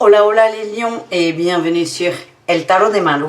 Hola hola les lions et bienvenue sur El Tarot de Malou.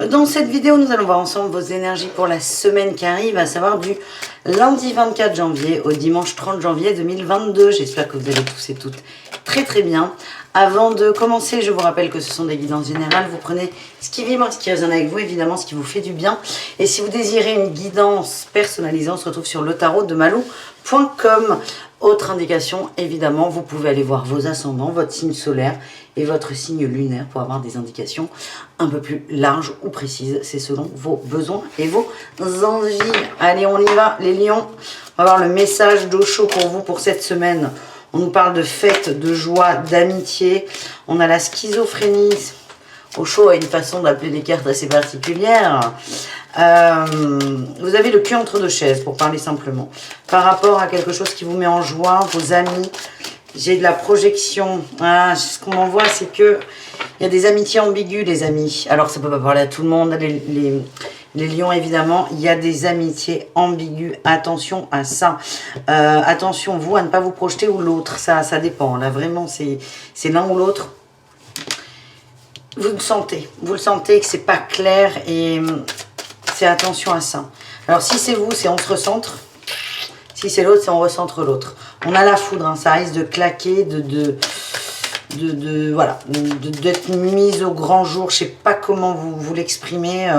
Dans cette vidéo, nous allons voir ensemble vos énergies pour la semaine qui arrive, à savoir du lundi 24 janvier au dimanche 30 janvier 2022. J'espère que vous allez tous et toutes très bien. Avant de commencer, je vous rappelle que ce sont des guidances générales. Vous prenez ce qui vibre, ce qui résonne avec vous, évidemment, ce qui vous fait du bien. Et si vous désirez une guidance personnalisée, on se retrouve sur letarotdemalou.com. Autre indication, évidemment, vous pouvez aller voir vos ascendants, votre signe solaire et votre signe lunaire pour avoir des indications un peu plus larges ou précises. C'est selon vos besoins et vos envies. Allez, on y va, les lions. On va voir le message d'Osho pour vous pour cette semaine. On nous parle de fête, de joie, d'amitié. On a la schizophrénie. Osho a une façon d'appeler les cartes assez particulière. Vous avez le cul entre deux chaises, pour parler simplement. Par rapport à quelque chose qui vous met en joie, vos amis. J'ai de la projection. Ah, ce qu'on en voit, c'est que il y a des amitiés ambiguës, les amis. Alors, ça ne peut pas parler à tout le monde. Les lions, évidemment, il y a des amitiés ambiguës. Attention à ça. Attention, vous, à ne pas vous projeter ou l'autre. Ça dépend. Là, vraiment, c'est l'un ou l'autre. Vous le sentez que c'est pas clair et c'est attention à ça. Alors, si c'est vous, c'est on se recentre. Si c'est l'autre, c'est on recentre l'autre. On a la foudre, hein, ça risque de claquer, voilà, d'être mise au grand jour. Je sais pas comment vous l'exprimez.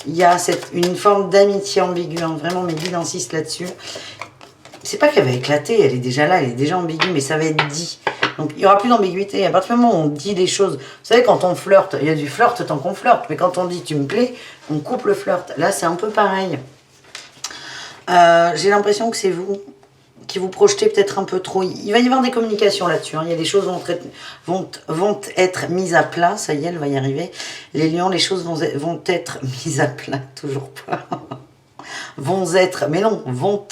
Il y a une forme d'amitié ambiguë. Hein, vraiment, mes guides insistent là-dessus. C'est pas qu'elle va éclater, elle est déjà là, elle est déjà ambiguë, mais ça va être dit. Donc, il n'y aura plus d'ambiguïté. À partir du moment où on dit les choses, vous savez, quand on flirte, il y a du flirt tant qu'on flirte, mais quand on dit tu me plais, on coupe le flirt. Là, c'est un peu pareil. J'ai l'impression que c'est vous qui vous projetez peut-être un peu trop. Il va y avoir des communications là-dessus. Hein. Il y a des choses vont être mises à plat. Ça y est, elle va y arriver. Les lions, les choses vont être mises à plat. Toujours pas. Mais non, vont.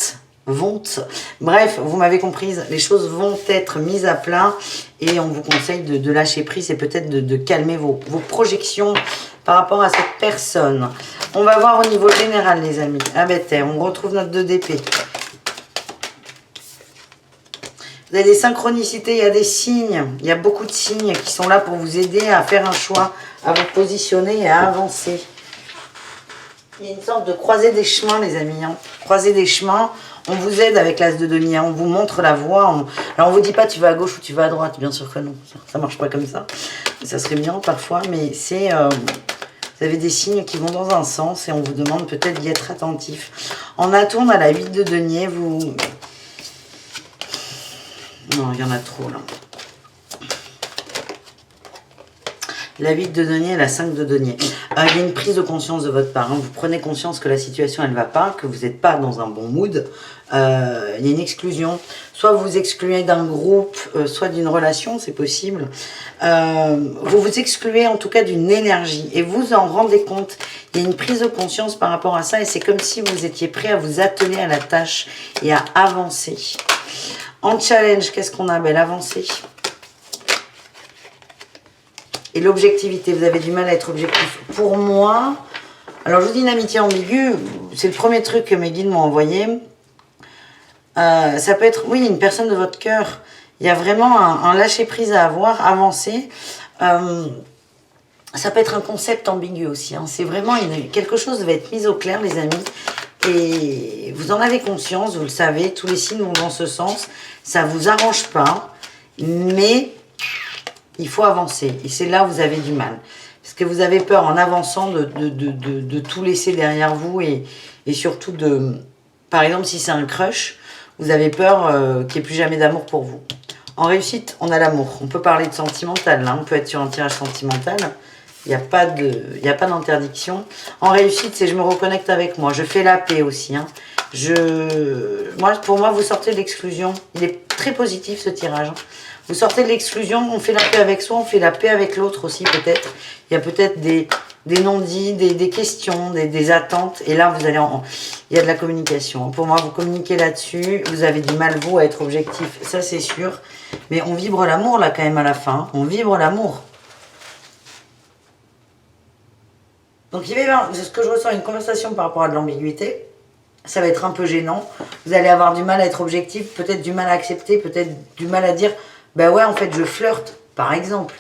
Bref, vous m'avez comprise, les choses vont être mises à plat et on vous conseille de lâcher prise et peut-être de calmer vos projections par rapport à cette personne. On va voir au niveau général, les amis. Ah ben, on retrouve notre 2 d'épée. Vous avez des synchronicités, il y a des signes, il y a beaucoup de signes qui sont là pour vous aider à faire un choix, à vous positionner et à avancer. Il y a une sorte de croisée des chemins, les amis. Hein. Croisée des chemins. On vous aide avec l'as de denier, hein. On vous montre la voie. Alors, on vous dit pas tu vas à gauche ou tu vas à droite. Bien sûr que non. Ça marche pas comme ça. Ça serait bien parfois, mais c'est... vous avez des signes qui vont dans un sens et on vous demande peut-être d'y être attentif. En atout, on a la 8 de denier. Non, il y en a trop, là. La 8 de denier et la 5 de denier. Il y a une prise de conscience de votre part. Hein. Vous prenez conscience que la situation, elle ne va pas, que vous n'êtes pas dans un bon mood. Il y a une exclusion. Soit vous vous excluez d'un groupe, soit d'une relation, c'est possible. Vous vous excluez en tout cas d'une énergie. Et vous en rendez compte. Il y a une prise de conscience par rapport à ça. Et c'est comme si vous étiez prêt à vous atteler à la tâche et à avancer. En challenge, qu'est-ce qu'on a? L'avancée. Et l'objectivité, vous avez du mal à être objectif. Pour moi, alors je vous dis une amitié ambiguë, c'est le premier truc que mes guides m'ont envoyé. Ça peut être, oui, une personne de votre cœur. Il y a vraiment un lâcher-prise à avoir, avancer. Ça peut être un concept ambigu aussi. Hein. C'est vraiment quelque chose va être mis au clair, les amis. Et vous en avez conscience, vous le savez, tous les signes vont dans ce sens. Ça ne vous arrange pas, mais... il faut avancer. Et c'est là où vous avez du mal. Parce que vous avez peur en avançant de tout laisser derrière vous. Et surtout de... Par exemple, si c'est un crush, vous avez peur qu'il n'y ait plus jamais d'amour pour vous. En réussite, on a l'amour. On peut parler de sentimental. Là. On peut être sur un tirage sentimental. Il n'y a pas d'interdiction. En réussite, c'est je me reconnecte avec moi. Je fais la paix aussi. Hein. Pour moi, vous sortez de l'exclusion. Il est très positif ce tirage. Hein. Vous sortez de l'exclusion, on fait la paix avec soi, on fait la paix avec l'autre aussi peut-être. Il y a peut-être des non-dits, des questions, des attentes. Et là, il y a de la communication. Pour moi, vous communiquez là-dessus. Vous avez du mal, vous, à être objectif. Ça, c'est sûr. Mais on vibre l'amour, là, quand même, à la fin. On vibre l'amour. Donc, il va y avoir, ce que je ressens, une conversation par rapport à de l'ambiguïté. Ça va être un peu gênant. Vous allez avoir du mal à être objectif, peut-être du mal à accepter, peut-être du mal à dire... ben ouais, en fait, je flirte, par exemple.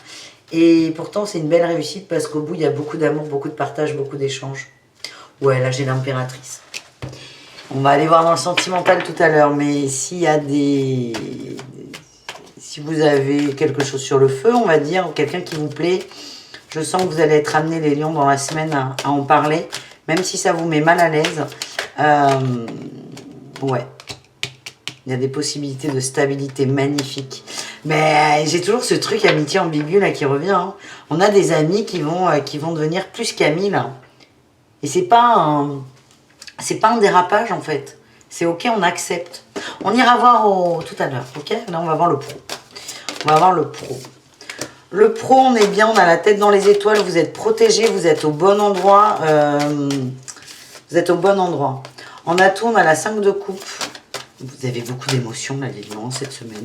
Et pourtant, c'est une belle réussite parce qu'au bout, il y a beaucoup d'amour, beaucoup de partage, beaucoup d'échanges. Ouais, là, j'ai l'impératrice. On va aller voir dans le sentimental tout à l'heure, mais s'il y a des... Si vous avez quelque chose sur le feu, on va dire, ou quelqu'un qui vous plaît, je sens que vous allez être amenés, les lions, dans la semaine à en parler, même si ça vous met mal à l'aise. Ouais. Il y a des possibilités de stabilité magnifiques. Mais j'ai toujours ce truc amitié ambigu là qui revient. Hein. On a des amis qui vont devenir plus qu'amis là. Et c'est pas un dérapage en fait. C'est ok, on accepte. On ira voir tout à l'heure, ok? Là on va voir le pro. On va voir le pro. Le pro, on est bien, on a la tête dans les étoiles, vous êtes protégé, vous êtes au bon endroit. Vous êtes au bon endroit. En atout, on a la 5 de coupe. Vous avez beaucoup d'émotions là, les lions, cette semaine.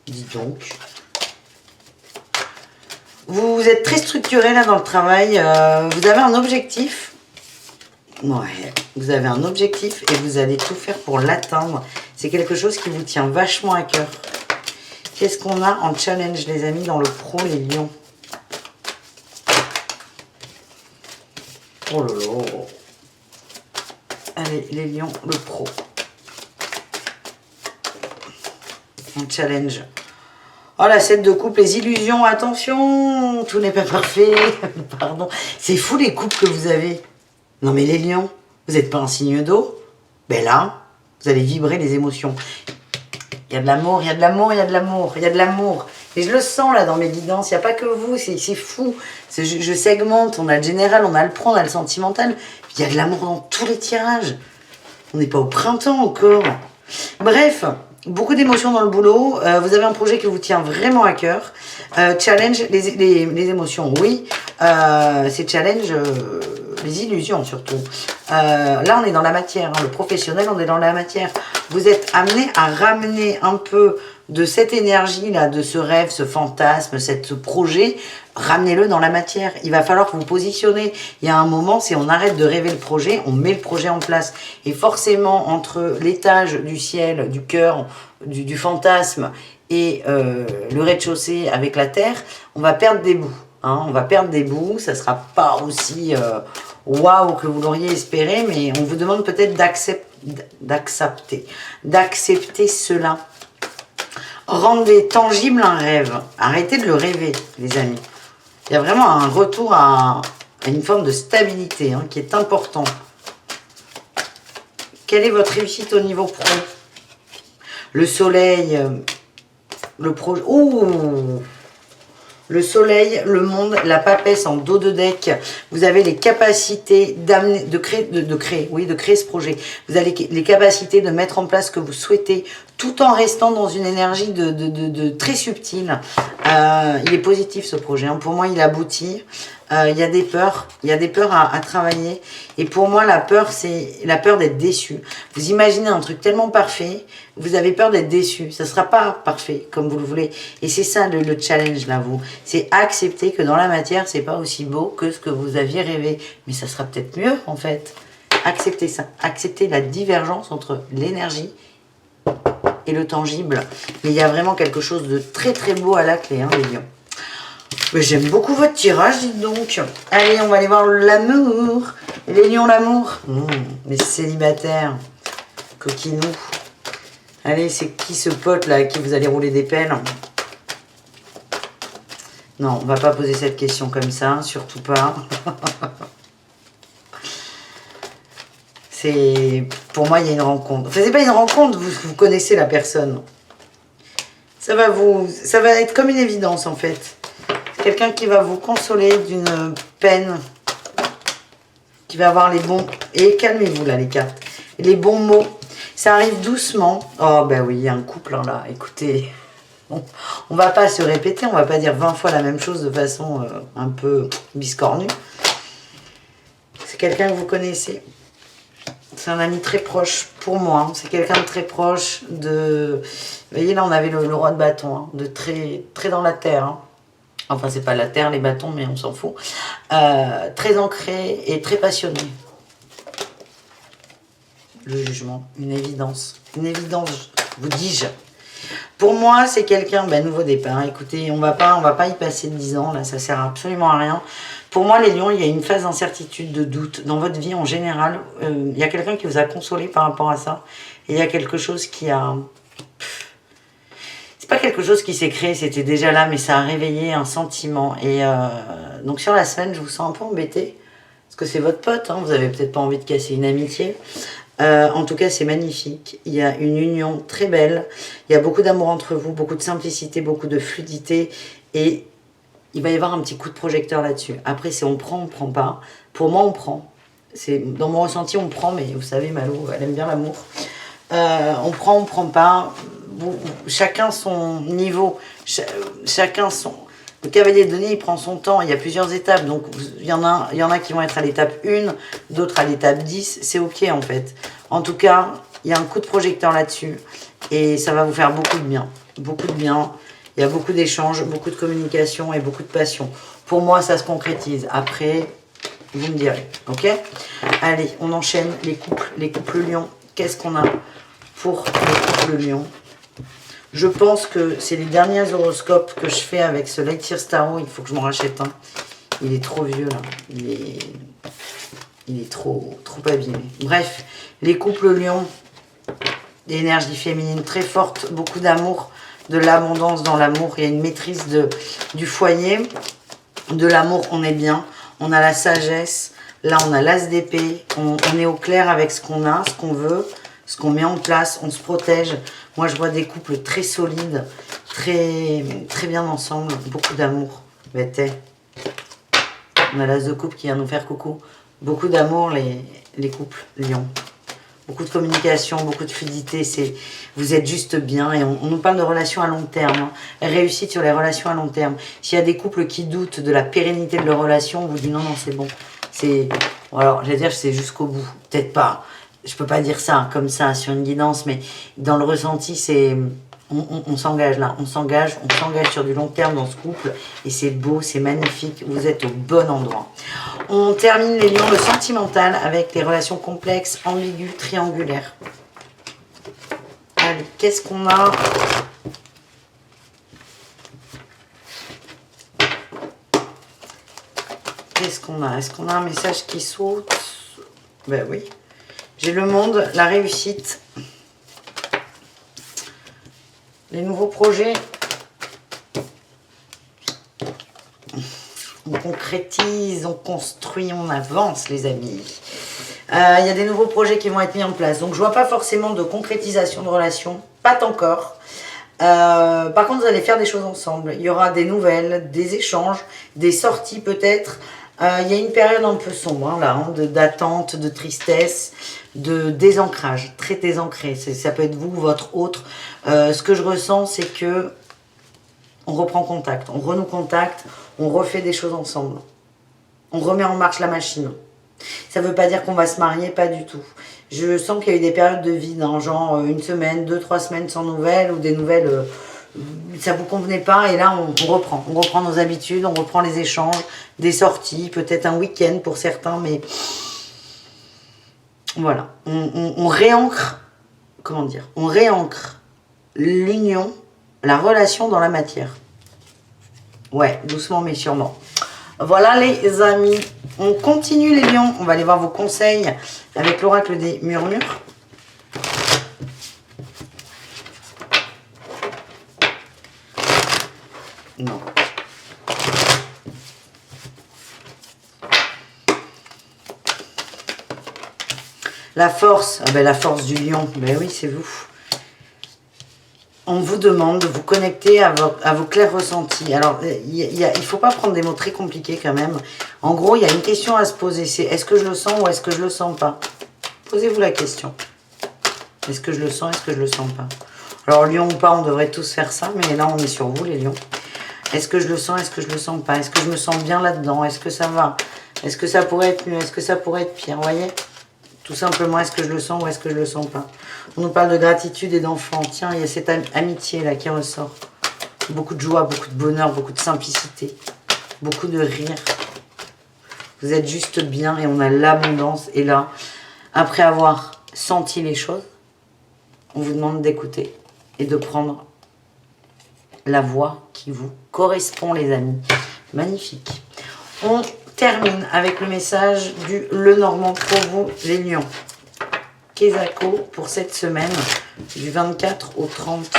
Dites donc. Vous êtes très structuré là dans le travail. Vous avez un objectif. Ouais, vous avez un objectif et vous allez tout faire pour l'atteindre. C'est quelque chose qui vous tient vachement à cœur. Qu'est-ce qu'on a en challenge, les amis, dans le pro, les lions? Oh là là. Allez, les lions, le pro. En challenge. Oh, la 7 de coupe, les illusions, attention, tout n'est pas parfait. Pardon. C'est fou les coupes que vous avez. Non mais les lions, vous n'êtes pas un signe d'eau? Ben là, vous allez vibrer les émotions. Il y a de l'amour, il y a de l'amour, il y a de l'amour, il y a de l'amour. Et je le sens là dans mes guidances, il n'y a pas que vous, c'est fou. Je segmente, on a le général, on a le pro, on a le sentimental. Il y a de l'amour dans tous les tirages. On n'est pas au printemps encore. Bref, beaucoup d'émotions dans le boulot. Vous avez un projet qui vous tient vraiment à cœur. Challenge les émotions, oui. C'est challenge les illusions surtout. Là, on est dans la matière. Hein. Le professionnel, on est dans la matière. Vous êtes amené à ramener un peu de cette énergie-là, de ce rêve, ce fantasme, ce projet, ramenez-le dans la matière. Il va falloir que vous positionnez. Il y a un moment, si on arrête de rêver le projet, on met le projet en place. Et forcément, entre l'étage du ciel, du cœur, du fantasme et le rez-de-chaussée avec la terre, on va perdre des bouts. Hein, on va perdre des bouts, ça ne sera pas aussi waouh que vous l'auriez espéré, mais on vous demande peut-être d'accepter cela. Rendez tangible un rêve. Arrêtez de le rêver, les amis. Il y a vraiment un retour à une forme de stabilité hein, qui est important. Quelle est votre réussite au niveau pro? Le soleil, le projet... Ouh! Le soleil, le monde, la papesse en dos de deck. Vous avez les capacités d'amener, de créer ce projet. Vous avez les capacités de mettre en place ce que vous souhaitez, tout en restant dans une énergie de très subtile. Il est positif ce projet. Hein. Pour moi, il aboutit. Il y a des peurs. Il y a des peurs à travailler. Et pour moi, la peur, c'est la peur d'être déçu. Vous imaginez un truc tellement parfait, vous avez peur d'être déçu. Ça ne sera pas parfait comme vous le voulez. Et c'est ça le challenge là, vous. C'est accepter que dans la matière, c'est pas aussi beau que ce que vous aviez rêvé. Mais ça sera peut-être mieux en fait. Acceptez ça. Acceptez la divergence entre l'énergie et le tangible. Mais il y a vraiment quelque chose de très très beau à la clé, hein, les lions. J'aime beaucoup votre tirage, dites donc. Allez, on va aller voir l'amour. Les lions, l'amour. Les célibataires. Coquinous. Allez, c'est qui ce pote là à qui vous allez rouler des pelles? Non, on va pas poser cette question comme ça, surtout pas. Pour moi, il y a une rencontre. Enfin, c'est pas une rencontre, vous connaissez la personne. Ça va être comme une évidence en fait. Quelqu'un qui va vous consoler d'une peine, qui va avoir les bons... Et calmez-vous là les cartes. Les bons mots, ça arrive doucement. Oh ben oui, il y a un couple là, écoutez. On va pas se répéter, on va pas dire 20 fois la même chose de façon un peu biscornue. C'est quelqu'un que vous connaissez. C'est un ami très proche pour moi. C'est quelqu'un de très proche de... Vous voyez là, on avait le roi de bâton, hein, de très dans la terre. Hein. Enfin, c'est pas la terre, les bâtons, mais on s'en fout. Très ancré et très passionné. Le jugement, une évidence. Une évidence, vous dis-je. Pour moi, c'est quelqu'un, nouveau départ. Écoutez, on va pas y passer 10 ans, là, ça sert absolument à rien. Pour moi, les lions, il y a une phase d'incertitude, de doute dans votre vie en général. Il y a quelqu'un qui vous a consolé par rapport à ça. Et il y a quelque chose qui a... C'est pas quelque chose qui s'est créé, c'était déjà là, mais ça a réveillé un sentiment. Et donc sur la semaine, je vous sens un peu embêtée. Parce que c'est votre pote, hein, vous avez peut-être pas envie de casser une amitié. En tout cas, c'est magnifique. Il y a une union très belle. Il y a beaucoup d'amour entre vous, beaucoup de simplicité, beaucoup de fluidité. Et il va y avoir un petit coup de projecteur là-dessus. Après, c'est on prend pas. Pour moi, on prend. Dans mon ressenti, on prend, mais vous savez, Malou, elle aime bien l'amour. On prend pas. Chacun son niveau. Chacun son... Le cavalier de Denis, il prend son temps. Il y a plusieurs étapes. Donc, il y en a qui vont être à l'étape 1, d'autres à l'étape 10. C'est OK, en fait. En tout cas, il y a un coup de projecteur là-dessus. Et ça va vous faire beaucoup de bien. Beaucoup de bien. Il y a beaucoup d'échanges, beaucoup de communication et beaucoup de passion. Pour moi, ça se concrétise. Après, vous me direz. OK? Allez, on enchaîne les couples. Les couples lions. Qu'est-ce qu'on a pour les couples lions? Je pense que c'est les derniers horoscopes que je fais avec ce Lightyear Starro. Il faut que je m'en rachète un. Il est trop vieux, là. Il est trop abîmé. Bref, les couples lions, l'énergie féminine très forte, beaucoup d'amour, de l'abondance dans l'amour. Il y a une maîtrise du foyer, de l'amour, on est bien. On a la sagesse. Là, on a l'as d'épée. On est au clair avec ce qu'on a, ce qu'on veut, ce qu'on met en place. On se protège. Moi, je vois des couples très solides, très bien ensemble. Beaucoup d'amour. On a l'as de coupe qui vient nous faire coucou. Beaucoup d'amour, les couples lions. Beaucoup de communication, beaucoup de fluidité. Vous êtes juste bien. Et on nous parle de relations à long terme. Hein. Réussite sur les relations à long terme. S'il y a des couples qui doutent de la pérennité de leur relation, on vous dit non, c'est bon. Alors, j'allais dire, c'est jusqu'au bout. Peut-être pas. Je peux pas dire ça comme ça sur une guidance, mais dans le ressenti, c'est... On s'engage là, on s'engage sur du long terme dans ce couple et c'est beau, c'est magnifique, vous êtes au bon endroit. On termine les lions, le sentimental avec les relations complexes, ambiguës, triangulaires. Allez, qu'est-ce qu'on a? Qu'est-ce qu'on a? Est-ce qu'on a un message qui saute? Ben oui. J'ai le monde, la réussite. Les nouveaux projets, on concrétise, on construit, on avance, les amis. Il y a des nouveaux projets qui vont être mis en place. Donc, je vois pas forcément de concrétisation de relations, pas encore. Par contre, vous allez faire des choses ensemble. Il y aura des nouvelles, des échanges, des sorties peut-être. Il y a une période un peu sombre, hein, là, d'attente, de tristesse, de désancrage, très désancré. Ça peut être vous, votre autre. Ce que je ressens, c'est que on reprend contact, on renoue contact, on refait des choses ensemble. On remet en marche la machine. Ça ne veut pas dire qu'on va se marier, pas du tout. Je sens qu'il y a eu des périodes de vide, hein, genre une semaine, 2-3 semaines sans nouvelles, ou des nouvelles... ça vous convenait pas et là on reprend nos habitudes, on reprend les échanges, des sorties, peut-être un week-end pour certains, mais voilà, on réancre, comment dire, on réancre l'union, la relation dans la matière. Ouais, doucement mais sûrement. Voilà les amis, on continue les lions, on va aller voir vos conseils avec l'oracle des murmures. Non. La force, la force du lion, oui, c'est vous. On vous demande de vous connecter à vos clairs ressentis. Alors, il ne faut pas prendre des mots très compliqués quand même. En gros, il y a une question à se poser, c'est est-ce que je le sens ou est-ce que je le sens pas? Posez-vous la question. Est-ce que je le sens, est-ce que je le sens pas? Alors, lion ou pas, on devrait tous faire ça, mais là, on est sur vous, les lions. Est-ce que je le sens, est-ce que je le sens pas? Est-ce que je me sens bien là-dedans? Est-ce que ça va? Est-ce que ça pourrait être mieux? Est-ce que ça pourrait être pire? Vous voyez? Tout simplement, est-ce que je le sens ou est-ce que je le sens pas? On nous parle de gratitude et d'enfant. Tiens, il y a cette amitié-là qui ressort. Beaucoup de joie, beaucoup de bonheur, beaucoup de simplicité. Beaucoup de rire. Vous êtes juste bien et on a l'abondance. Et là, après avoir senti les choses, on vous demande d'écouter et de prendre la voix qui vous correspond, les amis. Magnifique. On termine avec le message du Lenormand pour vous, les lions. Kesako pour cette semaine, du 24 au 30.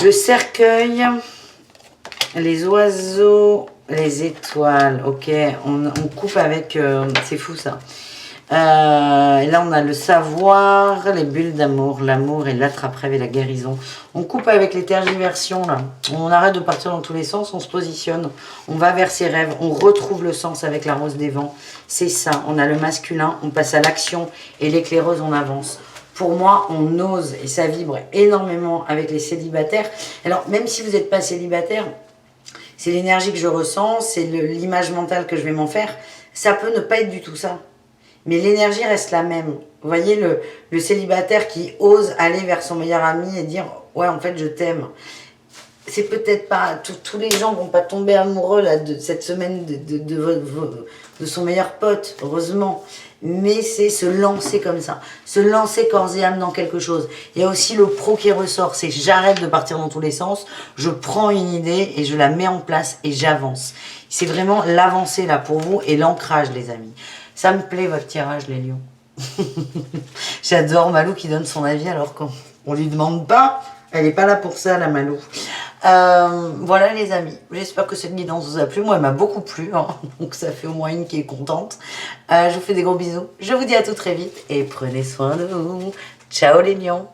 Le cercueil, les oiseaux, les étoiles. Ok, on coupe avec... c'est fou ça. Et là, on a le savoir, les bulles d'amour, l'amour et l'attrape-rêve et la guérison. On coupe avec les tergiversions, là. On arrête de partir dans tous les sens, on se positionne. On va vers ses rêves, on retrouve le sens avec la rose des vents. C'est ça, on a le masculin, on passe à l'action et l'éclaireuse, on avance. Pour moi, on ose et ça vibre énormément avec les célibataires. Alors, même si vous n'êtes pas célibataire, c'est l'énergie que je ressens, c'est l'image mentale que je vais m'en faire. Ça peut ne pas être du tout ça. Mais l'énergie reste la même. Vous voyez le célibataire qui ose aller vers son meilleur ami et dire « Ouais, en fait, je t'aime ». C'est peut-être pas... Tous les gens vont pas tomber amoureux là, de cette semaine de son meilleur pote, heureusement. Mais c'est se lancer comme ça. Se lancer corps et âme dans quelque chose. Il y a aussi le pro qui ressort. C'est j'arrête de partir dans tous les sens. Je prends une idée et je la mets en place et j'avance. C'est vraiment l'avancée là pour vous et l'ancrage, les amis. Ça me plaît votre tirage, les lions. J'adore Malou qui donne son avis alors qu'on lui demande pas. Elle n'est pas là pour ça, la Malou. Voilà les amis, j'espère que cette guidance vous a plu. Moi, elle m'a beaucoup plu, hein. Donc ça fait au moins une qui est contente. Je vous fais des gros bisous. Je vous dis à tout très vite et prenez soin de vous. Ciao les lions.